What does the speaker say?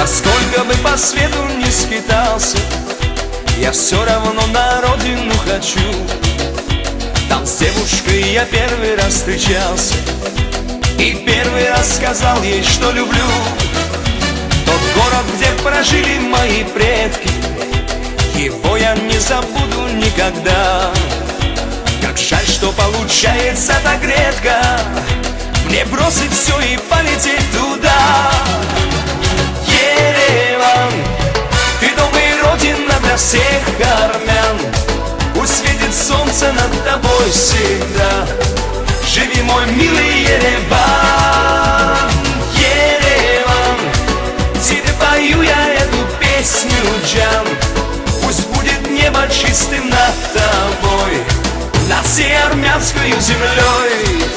А сколько бы по свету ни скитался, я все равно на родину хочу. Там с девушкой я первый раз встречался и первый раз сказал ей, что люблю. Тот город, где прожили мои предки, его я не забуду никогда. Как жаль, что получается так редко мне бросить все и полететь туда. Ереван, ты дом и родина для всех армян. Пусть светит солнце над тобой всегда. Живи, мой милый Ереван. Ереван, тебе пою я эту песню, Джан. Пусть будет небо чистым над тобой, над всей армянской землей.